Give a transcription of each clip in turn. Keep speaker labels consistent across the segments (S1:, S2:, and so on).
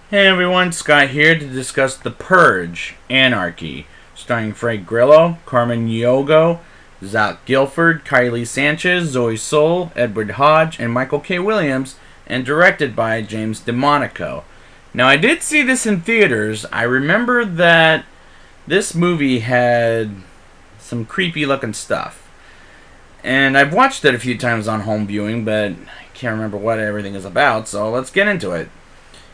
S1: Hey everyone, Scott here to discuss The Purge Anarchy, starring Frank Grillo, Carmen Yogo, Zach Gilford, Kylie Sanchez, Zoe Soul, Edward Hodge, and Michael K. Williams, and directed by James DeMonico. Now, I did see this in theaters. I remember that this movie had some creepy looking stuff. And I've watched it a few times on home viewing, but I can't remember what everything is about, so let's get into it.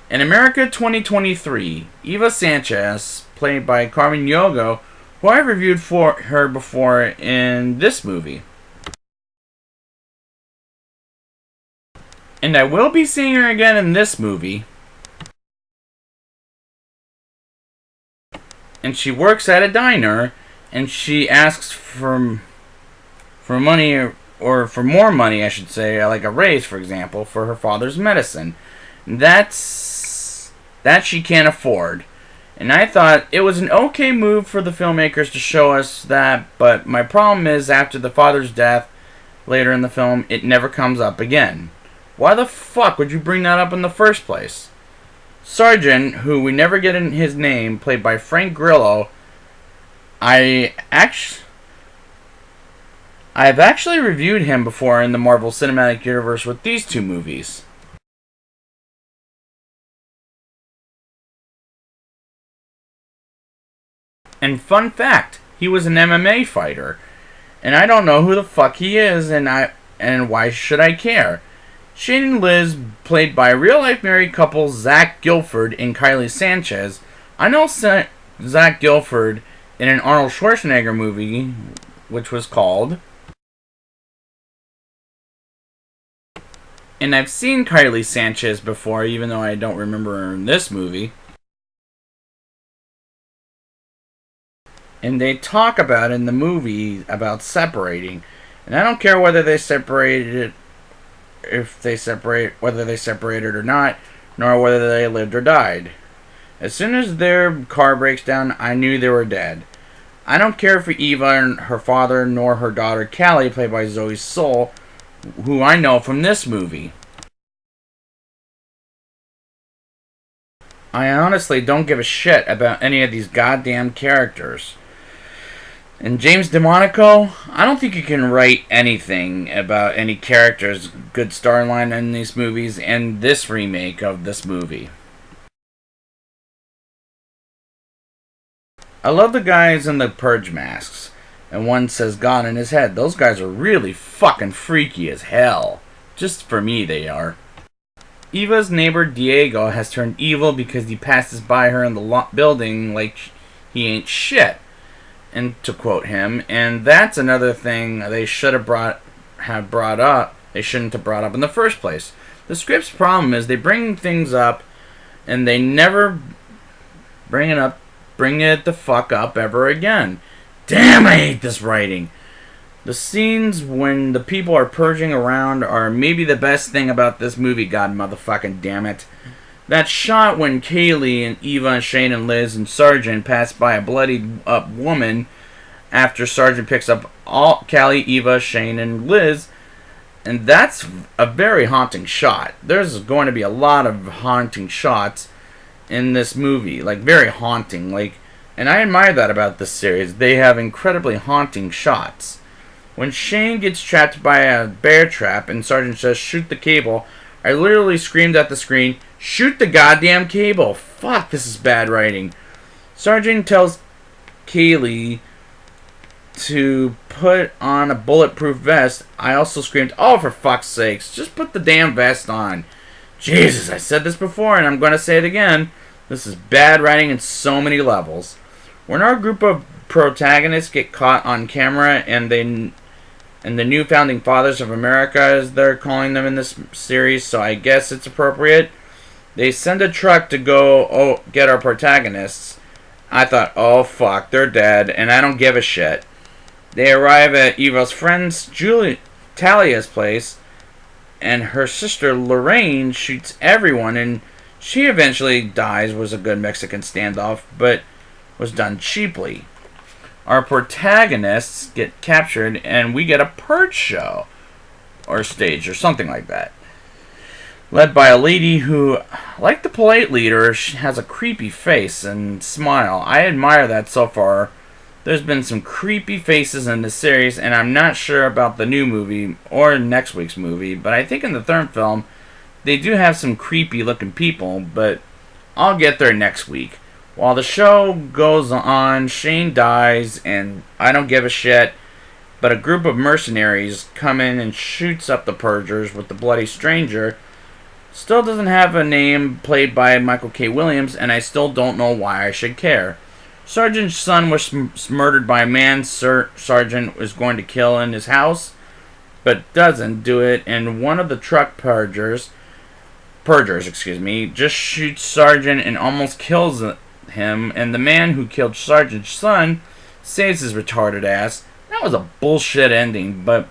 S1: In America 2023, Eva Sanchez, played by Carmen Yogo, who I reviewed for her before in this movie. And I will be seeing her again in this movie. And she works at a diner, and she asks for money, or for more money, I should say, like a raise, for example, for her father's medicine. That she can't afford. And I thought it was an okay move for the filmmakers to show us that, but my problem is after the father's death later in the film, it never comes up again. Why the fuck would you bring that up in the first place? Sergeant, who we never get in his name, played by Frank Grillo, I've actually reviewed him before in the Marvel Cinematic Universe with these two movies. And fun fact, he was an MMA fighter. And I don't know who the fuck he is, and why should I care? Shane and Liz, played by real-life married couple Zach Gilford and Kylie Sanchez. I know Zach Gilford in an Arnold Schwarzenegger movie, which was called. And I've seen Kylie Sanchez before, even though I don't remember her in this movie. And they talk about in the movie about separating. And I don't care whether they separated, whether they separated or not, nor whether they lived or died. As soon as their car breaks down, I knew they were dead. I don't care for Eva and her father, nor her daughter Callie, played by Zoe Soul, who I know from this movie. I honestly don't give a shit about any of these goddamn characters. And James DeMonico, I don't think you can write anything about any character's good storyline in these movies and this remake of this movie. I love the guys in the Purge masks. And one says God in his head. Those guys are really fucking freaky as hell. Just for me, they are. Eva's neighbor Diego has turned evil because he passes by her in the building like he ain't shit. And to quote him, and that's another thing they should have brought up. They shouldn't have brought up in the first place. The script's problem is they bring things up, and they never bring it the fuck up ever again. Damn, I hate this writing. The scenes when the people are purging around are maybe the best thing about this movie. God motherfucking damn it. That shot when Kaylee and Eva and Shane and Liz and Sergeant pass by a bloodied up woman after Sergeant picks up all Callie, Eva, Shane, and Liz, and that's a very haunting shot. There's going to be a lot of haunting shots in this movie, like very haunting, and I admire that about this series. They have incredibly haunting shots. When Shane gets trapped by a bear trap and Sergeant says, "Shoot the cable," I literally screamed at the screen, "Shoot the goddamn cable!" Fuck, this is bad writing. Sergeant tells Kaylee to put on a bulletproof vest. I also screamed, "Oh, for fuck's sakes, just put the damn vest on." Jesus, I said this before and I'm going to say it again. This is bad writing in so many levels. When our group of protagonists get caught on camera and the new founding fathers of America, as they're calling them in this series, so I guess it's appropriate, they send a truck to go get our protagonists. I thought, oh fuck, they're dead, and I don't give a shit. They arrive at Eva's friend's Talia's place, and her sister Lorraine shoots everyone, and she eventually dies. Was a good Mexican standoff, but was done cheaply. Our protagonists get captured, and we get a purge show, or stage, or something like that. led by a lady who, like the polite leader, has a creepy face and smile. I admire that so far. There's been some creepy faces in this series, and I'm not sure about the new movie or next week's movie, but I think in the third film, they do have some creepy looking people, but I'll get there next week. While the show goes on, Shane dies, and I don't give a shit, but a group of mercenaries come in and shoots up the Purgers with the Bloody Stranger. Still doesn't have a name, played by Michael K. Williams, and I still don't know why I should care. Sergeant's son was murdered by a man Sergeant was going to kill in his house, but doesn't do it, and one of the truck Purgers, just shoots Sergeant and almost kills him, and the man who killed Sergeant's son saves his retarded ass. That was a bullshit ending, but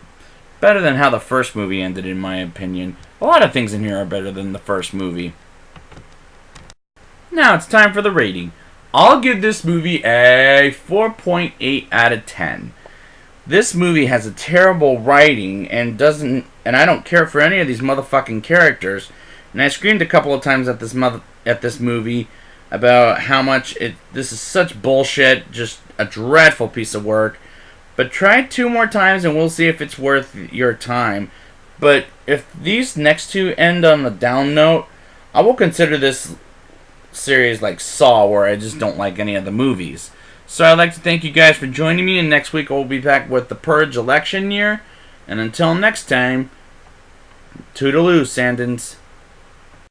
S1: better than how the first movie ended, in my opinion. A lot of things in here are better than the first movie. Now it's time for the rating. I'll give this movie a 4.8 out of 10. This movie has a terrible writing and I don't care for any of these motherfucking characters. And I screamed a couple of times at this movie about how much this is such bullshit, just a dreadful piece of work. But try it 2 more times and we'll see if it's worth your time. But if these next 2 end on a down note, I will consider this series like Saw, where I just don't like any of the movies. So I'd like to thank you guys for joining me, and next week I'll be back with the Purge election year. And until next time, toodaloo, Sandins.